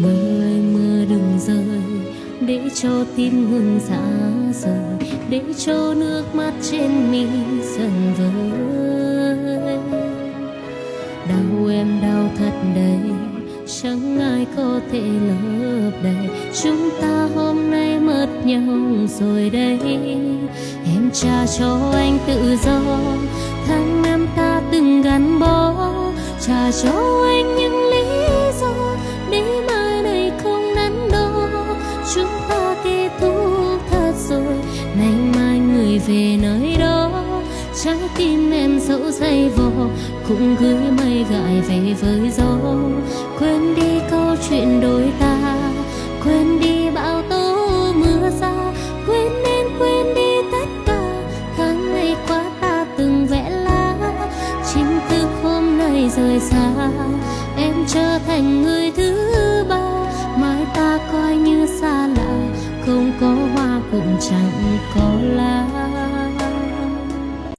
Mưa ơi mưa đừng rơi, để cho tim ngừng xa rời, để cho nước mắt trên mi dần vơi. Đau em đau thật đấy, chẳng ai có thể lấp đầy. Chúng ta hôm nay mất nhau rồi đây. Em trả cho anh tự do, tháng năm ta từng gắn bó. Trả cho anh những lý do để mai này không đắn đo. Chúng ta kết thúc thật rồi, nay mai người về nơi đó. Trái tim em dẫu dây vò cũng gửi mây gại về với gió. Quên đi câu chuyện đôi ta, quên đi bão tố mưa xa, quên nên quên đi tất cả tháng ngày qua ta từng vẽ lá. Chính thức hôm nay rời xa, em trở thành người thứ ba. Mai ta coi như xa lạ, không có hoa cũng chẳng có lá.